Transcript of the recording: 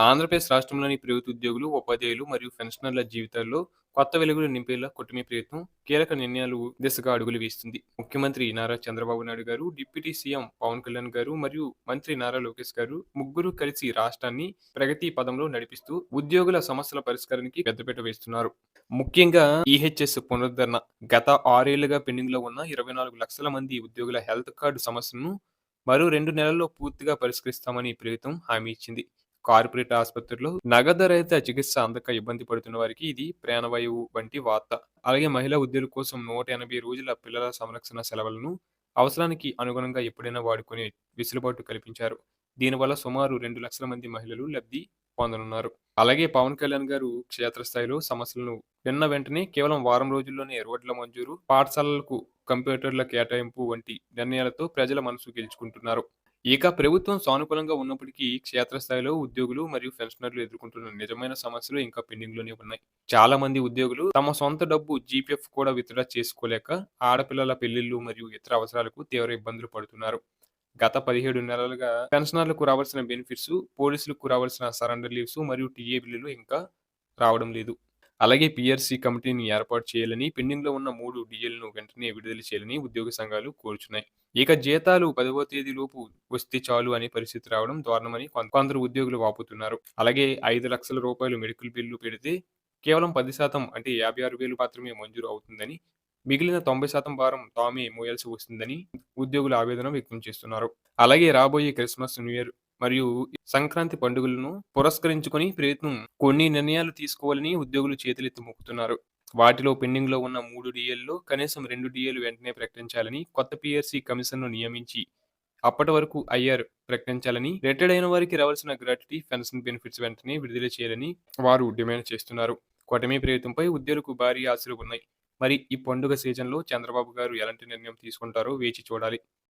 ఆంధ్రప్రదేశ్ రాష్ట్రంలోని ప్రభుత్వ ఉద్యోగులు, ఉపాధ్యాయులు మరియు పెన్షనర్ల జీవితాల్లో కొత్త వెలుగులు నింపేలా కూటమి ప్రభుత్వం కీలక నిర్ణయాలు దిశగా అడుగులు వేస్తుంది. ముఖ్యమంత్రి నారా చంద్రబాబు నాయుడు గారు, డిప్యూటీ సీఎం పవన్ కళ్యాణ్ గారు మరియు మంత్రి నారా లోకేష్ గారు ముగ్గురు కలిసి రాష్ట్రాన్ని ప్రగతి పదంలో నడిపిస్తూ ఉద్యోగుల సమస్యల పరిష్కారానికి పెద్దపీట వేస్తున్నారు. ముఖ్యంగా ఈహెచ్ఎస్ పునరుద్ధరణ గత 6 ఏళ్లుగా పెండింగ్ లో ఉన్న 24 లక్షల మంది ఉద్యోగుల హెల్త్ కార్డు సమస్యను మరో 2 నెలల్లో పూర్తిగా పరిష్కరిస్తామని ప్రభుత్వం హామీ ఇచ్చింది. కార్పొరేట్ ఆసుపత్రుల్లో నగదు రహిత చికిత్స అందక ఇబ్బంది పడుతున్న వారికి ఇది ప్రాణవాయువు వంటి వార్త. అలాగే మహిళా ఉద్యోగుల కోసం 180 రోజుల పిల్లల సంరక్షణ సెలవులను అవసరానికి అనుగుణంగా ఎప్పుడైనా వాడుకునే వెసులుబాటు కల్పించారు. దీనివల్ల సుమారు 2 లక్షల మంది మహిళలు లబ్ధి పొందనున్నారు. అలాగే పవన్ కళ్యాణ్ గారు క్షేత్రస్థాయిలో సమస్యలను విన్న వెంటనే కేవలం వారం రోజుల్లోనే రోడ్ల మంజూరు, పాఠశాలలకు కంప్యూటర్ల కేటాయింపు వంటి నిర్ణయాలతో ప్రజల మనసు గెలుచుకుంటున్నారు. ఇక ప్రభుత్వం సానుకూలంగా ఉన్నప్పటికీ క్షేత్రస్థాయిలో ఉద్యోగులు మరియు పెన్షనర్లు ఎదుర్కొంటున్న నిజమైన సమస్యలు ఇంకా పెండింగ్ లోనే ఉన్నాయి. చాలా మంది ఉద్యోగులు తమ సొంత డబ్బు జీపీఎఫ్ కూడా విత్డ్రా చేసుకోలేక ఆడపిల్లల పెళ్లిళ్లు మరియు ఇతర అవసరాలకు తీవ్ర ఇబ్బందులు పడుతున్నారు. గత 17 నెలలుగా పెన్షనర్లకు రావాల్సిన బెనిఫిట్స్, పోలీసులకు రావాల్సిన సరెండర్ లీవ్స్ మరియు టీఏ బిల్లులు ఇంకా రావడం లేదు. అలాగే పీఆర్సీ కమిటీని ఏర్పాటు చేయాలని, పెండింగ్‌లో ఉన్న 3 డీఎల్‌ను వెంటనే విడుదల చేయాలని ఉద్యోగ సంఘాలు కోరుచున్నాయి. ఇక జీతాలు 10వ తేదీలోపు వస్తే చాలు అనే పరిస్థితి రావడం దారుణమని కొందరు ఉద్యోగులు వాపోతున్నారు. అలాగే రూ. 5,00,000 మెడికల్ బిల్లు పెడితే కేవలం 10% అంటే 56,000 మాత్రమే మంజూరు అవుతుందని, మిగిలిన 90% భారం తామే మోయాల్సి వస్తుందని ఉద్యోగులు ఆవేదన వ్యక్తం చేస్తున్నారు. అలాగే రాబోయే క్రిస్మస్, న్యూ ఇయర్ మరియు సంక్రాంతి పండుగలను పురస్కరించుకొని ప్రభుత్వం కొన్ని నిర్ణయాలు తీసుకోవాలని ఉద్యోగులు చేతులెత్తి మొక్కుతున్నారు. వాటిలో పెండింగ్‌లో ఉన్న 3 డీఏల్లో కనీసం 2 డీఏలు వెంటనే ప్రకటించాలని, కొత్త పీఆర్సీ కమిషన్‌ను నియమించి అప్పటి వరకు ఐఆర్ ప్రకటించాలని, రిటైర్డ్ అయిన వారికి రావాల్సిన గ్రాట్యుటీ, పెన్షన్ బెనిఫిట్స్ వెంటనే విడుదల చేయాలని వారు డిమాండ్ చేస్తున్నారు. కూటమి ప్రభుత్వంపై ఉద్యోగులకు భారీ ఆశలు ఉన్నాయి. మరి ఈ పండుగ సీజన్‌లో చంద్రబాబు గారు ఎలాంటి నిర్ణయం తీసుకుంటారో వేచి చూడాలి.